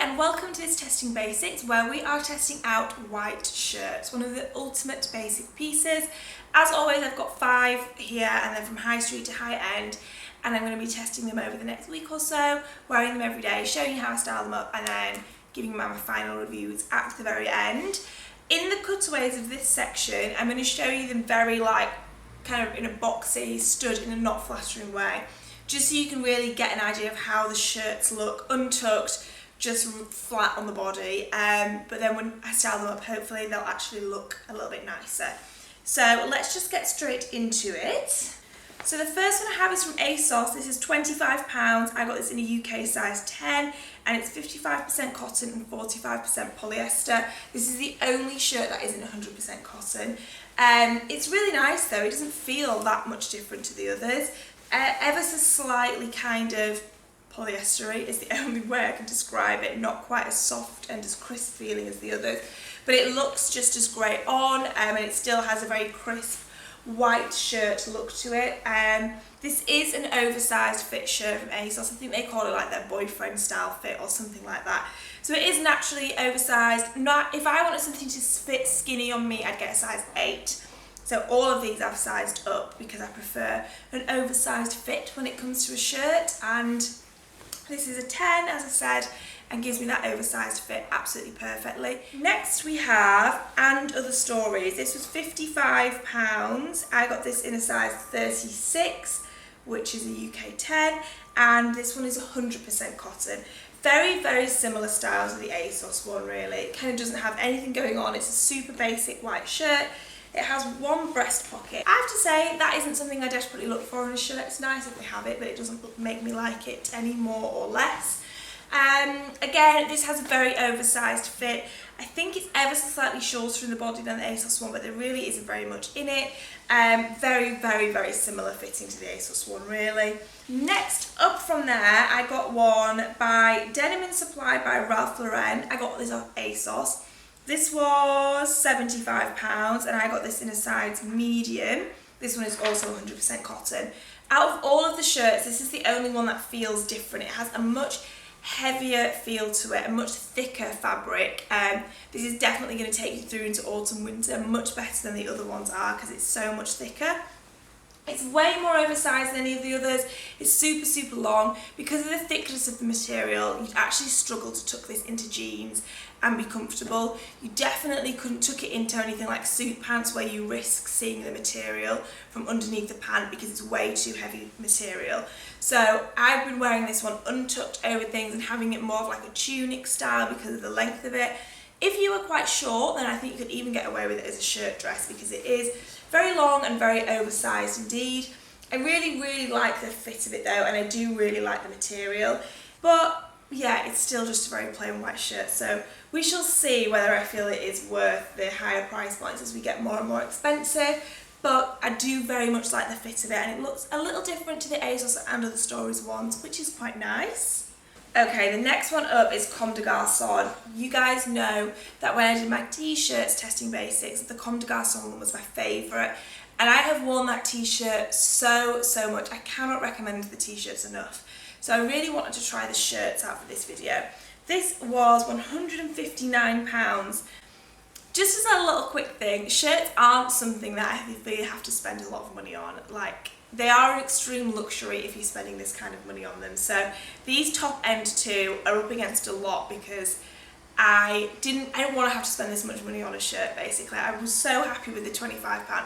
and welcome to this Testing Basics, where we are testing out white shirts, one of the ultimate basic pieces. As always, I've got 5 here, and then from high street to high end, and I'm going to be testing them over the next week or so, wearing them every day, showing you how I style them up, and then giving my final reviews at the very end. In the cutaways of this section, I'm going to show you them very kind of in a boxy, stood in a not flattering way, just so you can really get an idea of how the shirts look untucked, just flat on the body, but then when I style them up, hopefully they'll actually look a little bit nicer. So let's just get straight into it. So the first one I have is from ASOS. This is £25. I got this in a UK size 10, and it's 55% cotton and 45% polyester. This is the only shirt that isn't 100% cotton. It's really nice though, it doesn't feel that much different to the others. Ever so slightly kind of polyestery is the only way I can describe it, not quite as soft and as crisp feeling as the others, but it looks just as great on, and it still has a very crisp white shirt look to it. This is an oversized fit shirt from ASOS. I think they call it like their boyfriend style fit or something like that. So it is naturally oversized. If I wanted something to fit skinny on me, I'd get a size 8. So all of these I've sized up because I prefer an oversized fit when it comes to a shirt, and this is a 10, as I said, and gives me that oversized fit absolutely perfectly. Next we have And Other Stories. This was £55. I got this in a size 36, which is a UK 10, and this one is 100% cotton. Very, very similar styles to the ASOS one, really. It kind of doesn't have anything going on. It's a super basic white shirt. It has one breast pocket. I have to say, that isn't something I desperately look for in a shirt. It's nice if they have it, but it doesn't make me like it any more or less. Again, this has a very oversized fit. I think it's ever so slightly shorter in the body than the ASOS one, but there really isn't very much in it. Very, very, very similar fitting to the ASOS one, really. Next up from there, I got one by Denim Supply by Ralph Lauren. I got this off ASOS. This was £75, and I got this in a size medium. This one is also 100% cotton. Out of all of the shirts, this is the only one that feels different. It has a much heavier feel to it, a much thicker fabric. This is definitely going to take you through into autumn, winter, much better than the other ones are because it's so much thicker. It's way more oversized than any of the others. It's super, super long. Because of the thickness of the material, you'd actually struggle to tuck this into jeans and be comfortable. You definitely couldn't tuck it into anything like suit pants where you risk seeing the material from underneath the pant because it's way too heavy material. So I've been wearing this one untucked over things and having it more of like a tunic style because of the length of it. If you were quite short, then I think you could even get away with it as a shirt dress because it is very long and very oversized indeed. I really, really like the fit of it though, and I do really like the material. But yeah, it's still just a very plain white shirt, so we shall see whether I feel it is worth the higher price points as we get more and more expensive. But I do very much like the fit of it, and it looks a little different to the ASOS And Other Stories ones, which is quite nice. Okay, the next one up is Comme des Garcons. You guys know that when I did my t-shirts testing basics, the Comme des Garcons one was my favourite, and I have worn that t-shirt so much. I cannot recommend the t-shirts enough. So I really wanted to try the shirts out for this video. This was £159. Just as a little quick thing, shirts aren't something that I feel you have to spend a lot of money on. Like, they are an extreme luxury if you're spending this kind of money on them. So these top end 2 are up against a lot because I didn't want to have to spend this much money on a shirt basically. I was so happy with the £25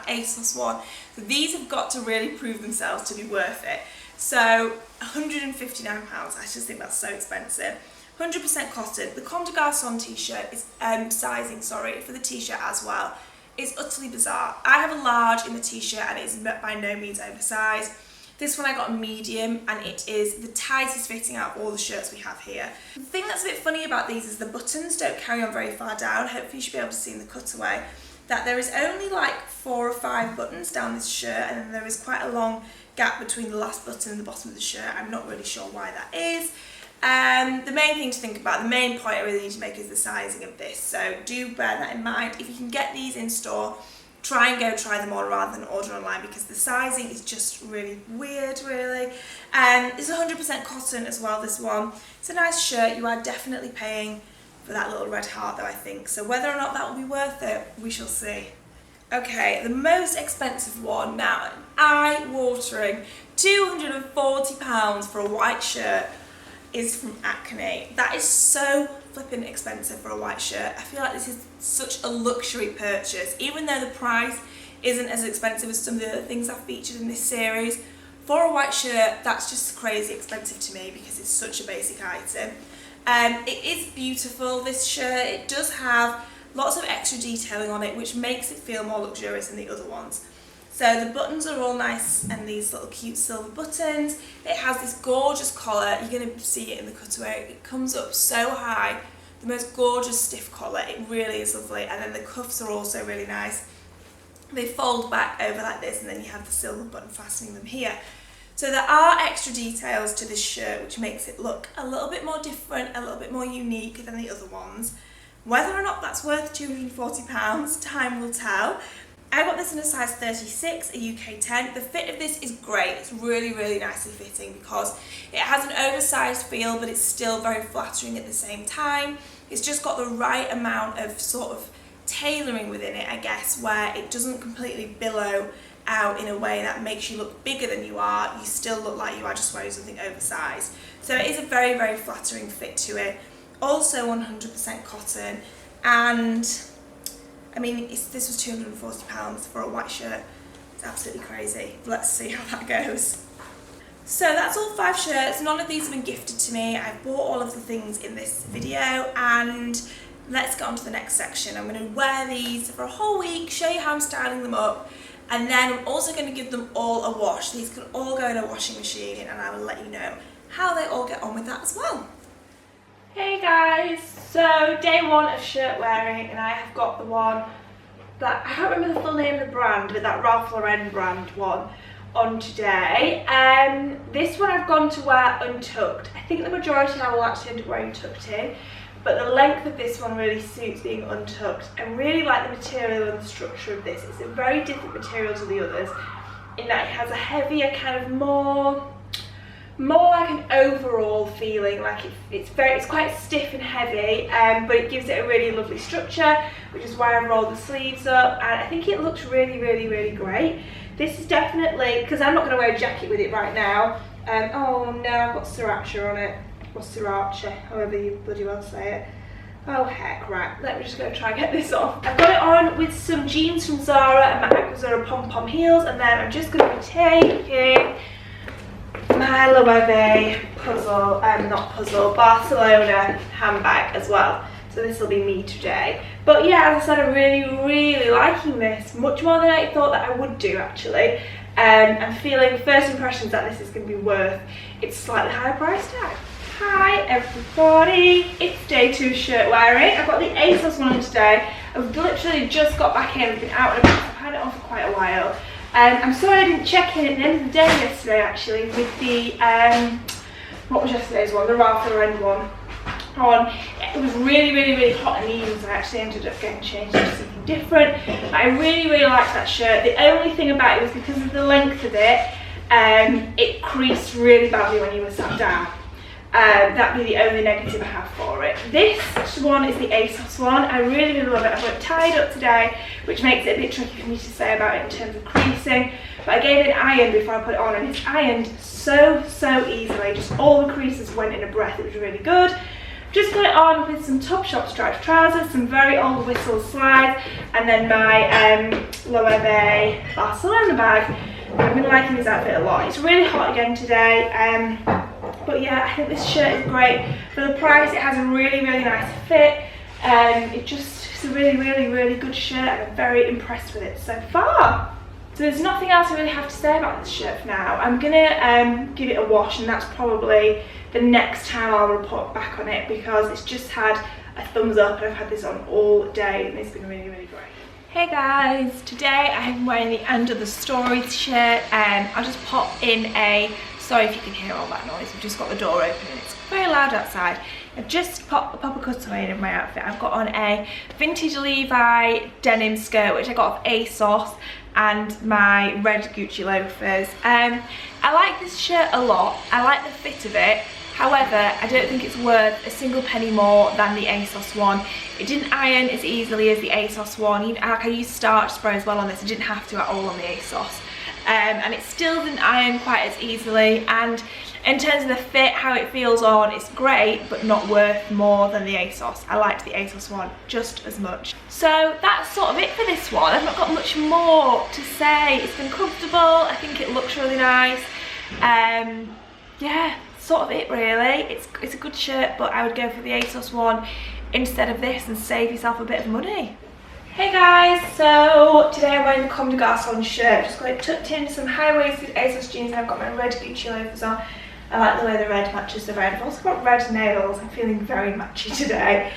ASOS one. So these have got to really prove themselves to be worth it. So £159, I just think that's so expensive. 100% cotton. The Comme des Garcons t-shirt is sizing, for the t-shirt as well. It's utterly bizarre. I have a large in the t-shirt and it's by no means oversized. This one I got a medium, and it is the tightest fitting out of all the shirts we have here. The thing that's a bit funny about these is the buttons don't carry on very far down. Hopefully you should be able to see in the cutaway that there is only like 4 or 5 buttons down this shirt, and then there is quite a long gap between the last button and the bottom of the shirt. I'm not really sure why that is. The main thing to think about, the main point I really need to make is the sizing of this, so do bear that in mind. If you can get these in store, try them on rather than order online, because the sizing is just really weird, really. It's 100% cotton as well, this one. It's a nice shirt. You are definitely paying for that little red heart though, I think. So whether or not that will be worth it, we shall see. Okay, the most expensive one now, eye-watering, £240 for a white shirt, is from Acne. That is so flipping expensive for a white shirt. I feel like this is such a luxury purchase, even though the price isn't as expensive as some of the other things I've featured in this series. For a white shirt, that's just crazy expensive to me because it's such a basic item. It is beautiful, this shirt. It does have lots of extra detailing on it, which makes it feel more luxurious than the other ones. So the buttons are all nice and these little cute silver buttons. It has this gorgeous collar. You're going to see it in the cutaway. It comes up so high. The most gorgeous stiff collar. It really is lovely. And then the cuffs are also really nice. They fold back over like this, and then you have the silver button fastening them here. So there are extra details to this shirt, which makes it look a little bit more different, a little bit more unique than the other ones. Whether or not that's worth £240, time will tell. I got this in a size 36, a UK 10. The fit of this is great. It's really, really nicely fitting because it has an oversized feel, but it's still very flattering at the same time. It's just got the right amount of sort of tailoring within it, I guess, where it doesn't completely billow out in a way that makes you look bigger than you are. You still look like you are just wearing something oversized. So it is a very, very flattering fit to it. Also 100% cotton, and I mean, this was £240 for a white shirt. It's absolutely crazy. Let's see how that goes. So that's all 5 shirts. None of these have been gifted to me. I've bought all of the things in this video, and let's get on to the next section. I'm going to wear these for a whole week, show you how I'm styling them up, and then I'm also going to give them all a wash. These can all go in a washing machine, and I will let you know how they all get on with that as well. Hey guys, so day 1 of shirt wearing, and I have got the one that, I can't remember the full name of the brand, but that Ralph Lauren brand one on today. This one I've gone to wear untucked. I think the majority I will actually end up wearing tucked in, but the length of this one really suits being untucked. I really like the material and the structure of this. It's a very different material to the others in that it has a heavier kind of more like an overall feeling, like it's quite stiff and heavy, but it gives it a really lovely structure, which is why I rolled the sleeves up, and I think it looks really, really, really great. This is definitely, because I'm not going to wear a jacket with it right now. Oh no, I've got sriracha on it, or sriracha, however you bloody well say it. Oh heck, right, let me just go try and get this off. I've got it on with some jeans from Zara and my AQUAZZURA pom-pom heels, and then I'm just going to be taking my LOEWE Barcelona handbag as well. So this will be me today. But yeah, as I said, I'm really, really liking this, much more than I thought that I would do actually. I'm feeling first impressions that this is going to be worth its slightly higher price tag. Hi everybody, it's day 2 shirt wearing. I've got the ASOS one on today. I've literally just got back in, I've been out and about, I've had it on for quite a while. I'm sorry I didn't check in at the end of the day yesterday actually with the, what was yesterday's one, the Ralph Lauren one on. It was really, really, really hot in the evening, so I actually ended up getting changed to something different. But I really, really liked that shirt. The only thing about it was because of the length of it, it creased really badly when you were sat down. That'd be the only negative I have for it. This one is the ASOS one. I really, really love it. I've got it tied up today, which makes it a bit tricky for me to say about it in terms of creasing. But I gave it an iron before I put it on, and it's ironed so easily. Just all the creases went in a breath. It was really good. Just put it on with some TOPSHOP striped trousers, some very old whistle slides, and then my LOEWE Barcelona bag. I've been liking this outfit a lot. It's really hot again today. But yeah, I think this shirt is great. For the price, it has a really, really nice fit. It's a really, really, really good shirt, and I'm very impressed with it so far. So there's nothing else I really have to say about this shirt for now. I'm gonna give it a wash, and that's probably the next time I'll report back on it, because it's just had a thumbs up and I've had this on all day and it's been really, really great. Hey guys, today I am wearing the End of the Story shirt, and I'll just pop in a, sorry if you can hear all that noise, we've just got the door open and it's very loud outside. I've just popped a cutaway in my outfit. I've got on a vintage Levi denim skirt, which I got off ASOS, and my red Gucci loafers. I like this shirt a lot. I like the fit of it. However, I don't think it's worth a single penny more than the ASOS one. It didn't iron as easily as the ASOS one. Even, like, I used starch spray as well on this. I didn't have to at all on the ASOS. And it still didn't iron quite as easily. And in terms of the fit, how it feels on, it's great, but not worth more than the ASOS. I liked the ASOS one just as much. So that's sort of it for this one. I've not got much more to say. It's been comfortable. I think it looks really nice. Yeah. Sort of it really. It's a good shirt, but I would go for the ASOS one instead of this and save yourself a bit of money. Hey guys, so today I'm wearing the Comme de Garcon shirt. Just got it tucked in, some high-waisted ASOS jeans, and I've got my red Gucci loafers on. I like the way the red matches the red. I've also got red nails. I'm feeling very matchy today.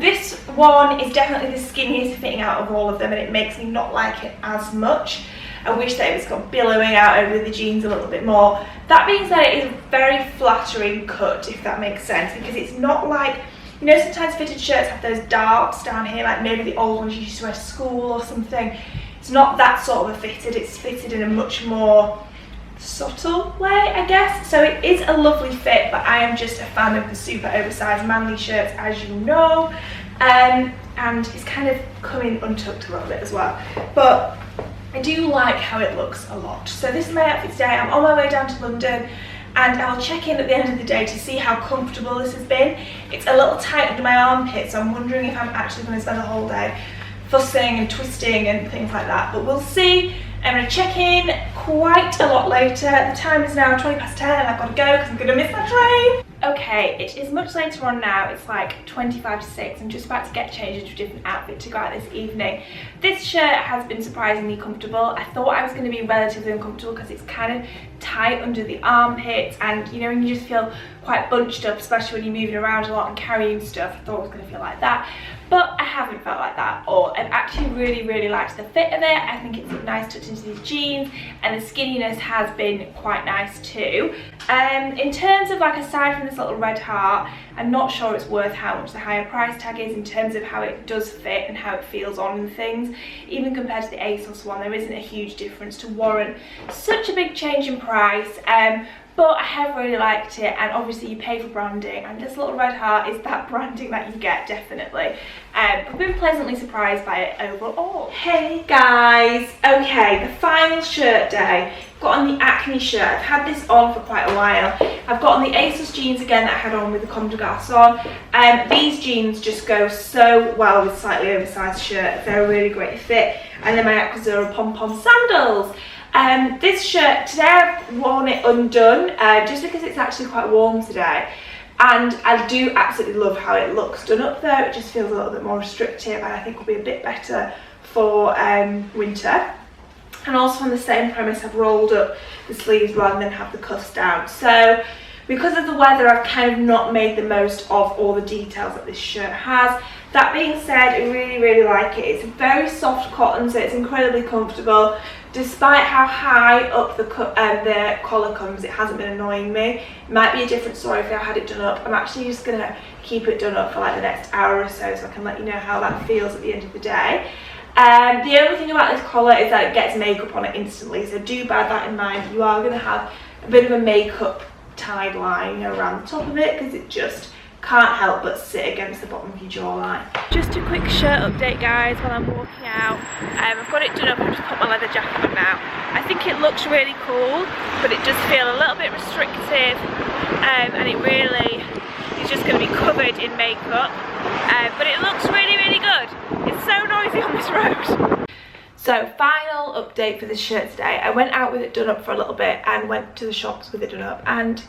This one is definitely the skinniest fitting out of all of them, and it makes me not like it as much. I wish that it was got billowing out over the jeans a little bit more. That being said, it is a very flattering cut, if that makes sense, because it's not like, you know, sometimes fitted shirts have those darts down here, like maybe the old ones you used to wear to school or something. It's not that sort of a fitted, it's fitted in a much more subtle way, I guess. So it is a lovely fit, but I am just a fan of the super oversized manly shirts, as you know. And it's kind of coming untucked a little bit as well. But I do like how it looks a lot. So this is my outfit today. I'm on my way down to London, and I'll check in at the end of the day to see how comfortable this has been. It's a little tight under my armpit, so I'm wondering if I'm actually going to spend the whole day fussing and twisting and things like that, but we'll see. I'm going to check in quite a lot later. The time is now 10:20 and I've got to go because I'm going to miss my train. Okay, it is much later on now. It's like 25 to 6. I'm just about to get changed into a different outfit to go out this evening. This shirt has been surprisingly comfortable. I thought I was going to be relatively uncomfortable because it's kind of tight under the armpits, and you know, when you just feel quite bunched up, especially when you're moving around a lot and carrying stuff. I thought it was going to feel like that, but I haven't felt like that at all. I've actually really liked the fit of it. I think it's nice tucked into these jeans, and the skinniness has been quite nice too. In terms of, like, aside from this little red heart, I'm not sure it's worth how much the higher price tag is in terms of how it does fit and how it feels on and things. Even compared to the ASOS one, there isn't a huge difference to warrant such a big change in price. But I have really liked it, and obviously you pay for branding, and this little red heart is that branding that you get, definitely. I've been pleasantly surprised by it overall. Hey guys, okay, the final shirt day. Got on the Acne shirt. I've had this on for quite a while. I've got on the ASOS jeans again that I had on with the Comme de Garcon. These jeans just go so well with slightly oversized shirt. They're a really great fit. And then my AQUAZZURA pom-pom sandals. This shirt, today I've worn it undone, just because it's actually quite warm today. And I do absolutely love how it looks done up there. It just feels a little bit more restrictive, and I think will be a bit better for winter. And also on the same premise, I've rolled up the sleeves rather than have the cuffs down. So because of the weather, I've kind of not made the most of all the details that this shirt has. That being said, I really like it. It's a very soft cotton, so it's incredibly comfortable. Despite how high up the collar comes, it hasn't been annoying me. It might be a different story if I had it done up. I'm actually just going to keep it done up for like the next hour or so I can let you know how that feels at the end of the day. The only thing about this collar is that it gets makeup on it instantly, so do bear that in mind. You are going to have a bit of a makeup tied line, you know, around the top of it, because it just can't help but sit against the bottom of your jawline. Just a quick shirt update, guys, while I'm walking out. I've got it done up. I've just put my leather jacket on now. I think it looks really cool, but it does feel a little bit restrictive, and it really is just going to be covered in makeup. But it looks really good. It's so noisy on this road. So, final update for this shirt today. I went out with it done up for a little bit and went to the shops with it done up, and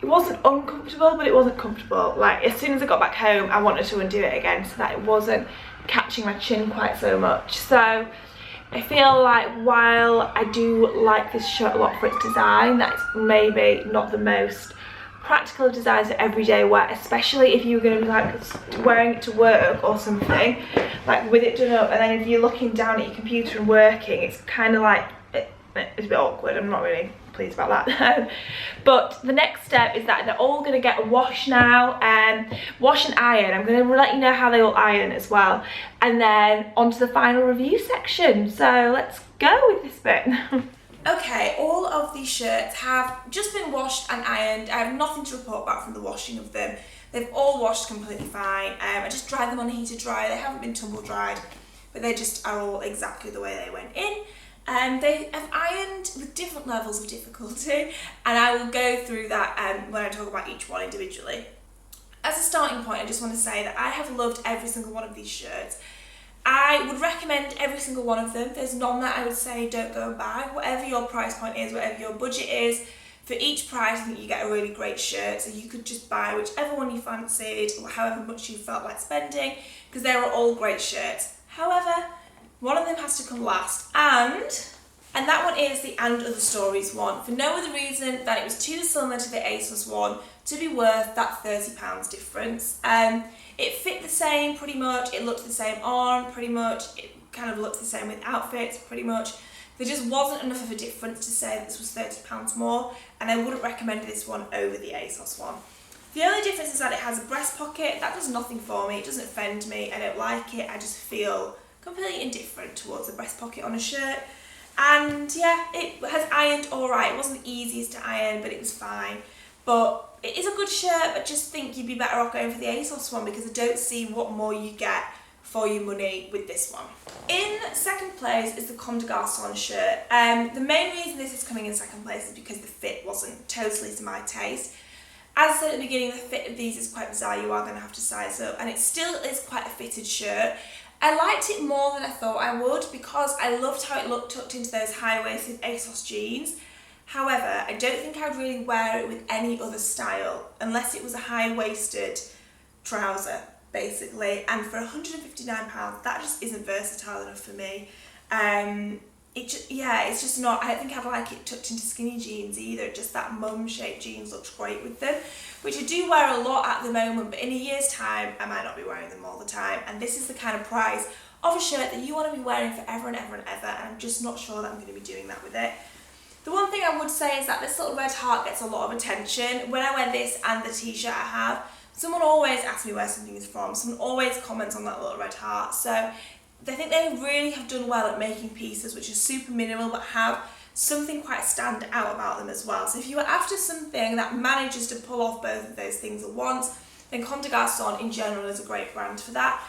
it wasn't uncomfortable, but it wasn't comfortable. Like, as soon as I got back home, I wanted to undo it again so that it wasn't catching my chin quite so much. So I feel like while I do like this shirt a lot for its design, that's maybe not the most practical of designs for everyday wear, especially if you're going to be like wearing it to work or something, like with it done up, and then if you're looking down at your computer and working, it's kind of like it's a bit awkward. I'm not really pleased about that. But the next step is that they're all going to get a wash now. Wash and iron. I'm going to let you know how they all iron as well. And then on to the final review section. So let's go with this bit. Okay, all of these shirts have just been washed and ironed. I have nothing to report back from the washing of them. They've all washed completely fine. I just dried them on a heated dryer. They haven't been tumble dried, but they just are all exactly the way they went in. They have ironed with different levels of difficulty, and I will go through that when I talk about each one individually. As a starting point, I just want to say that I have loved every single one of these shirts. I would recommend every single one of them. There's none that I would say don't go and buy. Whatever your price point is, whatever your budget is, for each price I think you get a really great shirt, so you could just buy whichever one you fancied or however much you felt like spending, because they are all great shirts. However, one of them has to come last, and that one is the And Other Stories one, for no other reason than it was too similar to the ASOS one to be worth that £30 difference. It fit the same pretty much, it looked the same on pretty much, it kind of looked the same with outfits pretty much. There just wasn't enough of a difference to say that this was £30 more, and I wouldn't recommend this one over the ASOS one. The only difference is that it has a breast pocket. That does nothing for me, it doesn't offend me, I don't like it, I just feel completely indifferent towards the breast pocket on a shirt. And yeah, it has ironed alright. It wasn't the easiest to iron, but it was fine. But it is a good shirt, but just think you'd be better off going for the ASOS one, because I don't see what more you get for your money with this one. In second place is the Comme de Garcon shirt. The main reason this is coming in second place is because the fit wasn't totally to my taste. As I said at the beginning, the fit of these is quite bizarre. You are going to have to size up, and it still is quite a fitted shirt. I liked it more than I thought I would, because I loved how it looked tucked into those high-waisted ASOS jeans. However, I don't think I'd really wear it with any other style, unless it was a high-waisted trouser, basically. And for £159, that just isn't versatile enough for me. It's just not, I don't think I'd like it tucked into skinny jeans either. Just that mum-shaped jeans looks great with them, which I do wear a lot at the moment, but in a year's time I might not be wearing them all the time, and this is the kind of price of a shirt that you want to be wearing forever and ever and ever, and I'm just not sure that I'm going to be doing that with it. The one thing I would say is that this little red heart gets a lot of attention. When I wear this and the t-shirt I have, someone always asks me where something is from, someone always comments on that little red heart, so I think they really have done well at making pieces which are super minimal but have something quite stand out about them as well. So if you are after something that manages to pull off both of those things at once, then Comme des Garçons in general is a great brand for that.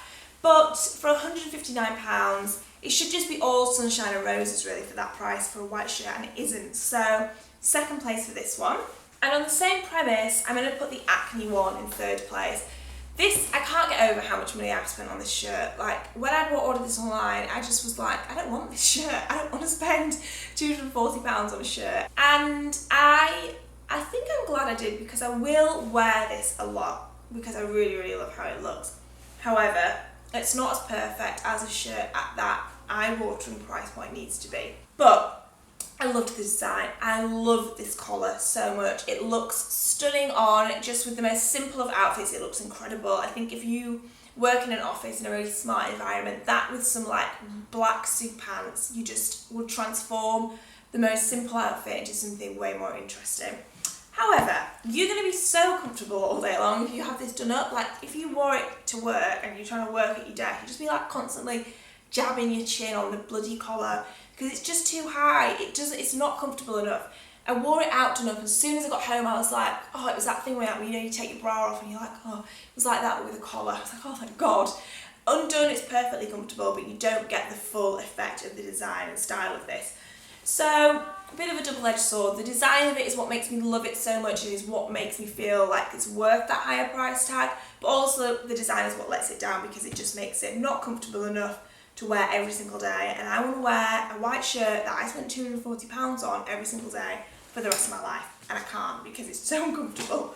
But for £159, it should just be all sunshine and roses really for that price for a white shirt, and it isn't. So second place for this one. And on the same premise, I'm going to put the Acne one in third place. This, I can't get over how much money I've spent on this shirt. Like, when I ordered this online, I just was like, I don't want this shirt. I don't want to spend £240 on a shirt. And I think I'm glad I did, because I will wear this a lot, because I really, really love how it looks. However, it's not as perfect as a shirt at that eye-watering price point needs to be. But I loved the design. I love this collar so much. It looks stunning on, just with the most simple of outfits, it looks incredible. I think if you work in an office in a really smart environment, that with some like black suit pants, you just would transform the most simple outfit into something way more interesting. However, you're going to be so comfortable all day long if you have this done up. Like, if you wore it to work and you're trying to work at your desk, you'd just be like constantly jabbing your chin on the bloody collar, because it's just too high. It's not comfortable enough. I wore it out done up, and as soon as I got home I was like, oh, it was that thing where, you know, you take your bra off and you're like, oh, it was like that but with a collar. I was like, oh thank God. Undone, it's perfectly comfortable, but you don't get the full effect of the design and style of this. So, a bit of a double-edged sword. The design of it is what makes me love it so much, and is what makes me feel like it's worth that higher price tag, but also the design is what lets it down, because it just makes it not comfortable enough to wear every single day. And I want to wear a white shirt that I spent £240 on every single day for the rest of my life, and I can't, because it's so uncomfortable.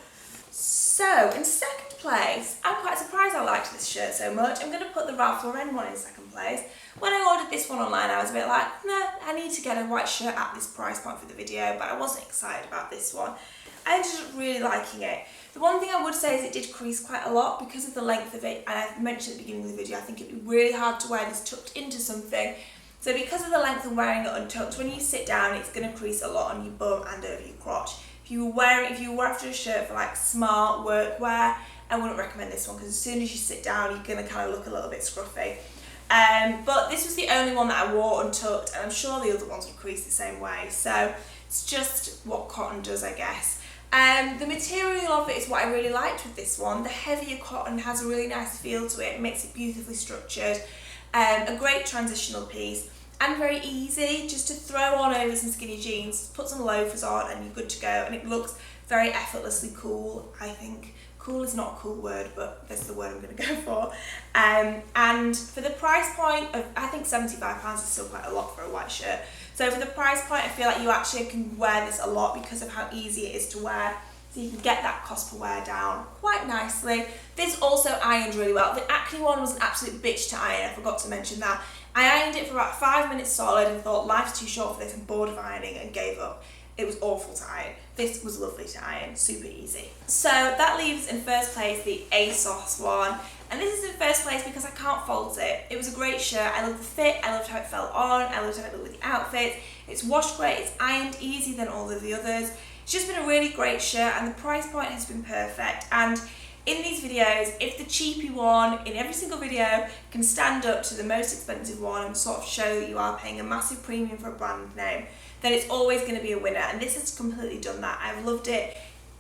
So, in second place, I'm quite surprised I liked this shirt so much. I'm going to put the Ralph Lauren one in second place. When I ordered this one online, I was a bit like, nah, I need to get a white shirt at this price point for the video, but I wasn't excited about this one. I ended up really liking it. The one thing I would say is it did crease quite a lot because of the length of it, and I mentioned at the beginning of the video, I think it'd be really hard to wear this tucked into something, So because of the length of wearing it untucked, when you sit down, it's going to crease a lot on your bum and over your crotch. If you were after a shirt for like smart work wear, I wouldn't recommend this one because as soon as you sit down, you're going to kind of look a little bit scruffy. But this was the only one that I wore untucked, and I'm sure the other ones would crease the same way. So it's just what cotton does, I guess. The material of it is what I really liked with this one. The heavier cotton has a really nice feel to it. It makes it beautifully structured. A great transitional piece and very easy just to throw on over some skinny jeans, put some loafers on and you're good to go, and it looks very effortlessly cool, I think. Cool is not a cool word, but that's the word I'm going to go for. And for the price point of, I think £75 is still quite a lot for a white shirt. So for the price point, I feel like you actually can wear this a lot because of how easy it is to wear. So you can get that cost per wear down quite nicely. This also ironed really well. The Acne one was an absolute bitch to iron, I forgot to mention that. I ironed it for about 5 minutes solid and thought life's too short for this, I'm bored of ironing and gave up. It was awful to iron. This was lovely to iron, super easy. So that leaves in first place the ASOS one. And this is in first place because I can't fault it. It was a great shirt. I loved the fit, I loved how it felt on, I loved how it looked with the outfit. It's washed great, it's ironed easier than all of the others. It's just been a really great shirt and the price point has been perfect. And in these videos, if the cheapy one in every single video can stand up to the most expensive one and sort of show that you are paying a massive premium for a brand name, then it's always going to be a winner, and this has completely done that. I've loved it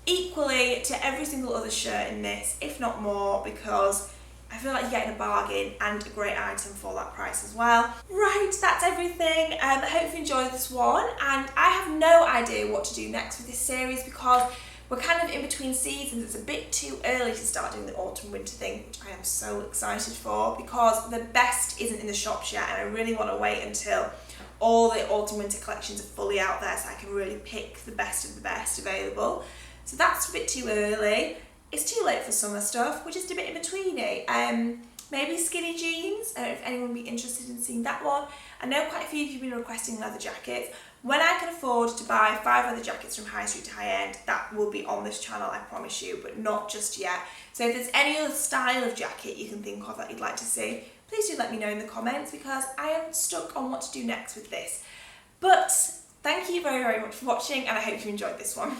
equally to every single other shirt in this, if not more, because I feel like you're getting a bargain and a great item for that price as well. Right, that's everything. I hope you enjoyed this one, and I have no idea what to do next with this series because we're kind of in between seasons. It's a bit too early to start doing the autumn winter thing, which I am so excited for because the best isn't in the shops yet, and I really want to wait until all the autumn winter collections are fully out there so I can really pick the best of the best available. So that's a bit too early. It's too late for summer stuff. We're just a bit in between it. Maybe skinny jeans. I don't know if anyone would be interested in seeing that one. I know quite a few of you have been requesting leather jackets. When I can afford to buy 5 leather jackets from high street to high end, that will be on this channel, I promise you, but not just yet. So if there's any other style of jacket you can think of that you'd like to see, please do let me know in the comments because I am stuck on what to do next with this. But thank you very, very much for watching, and I hope you enjoyed this one.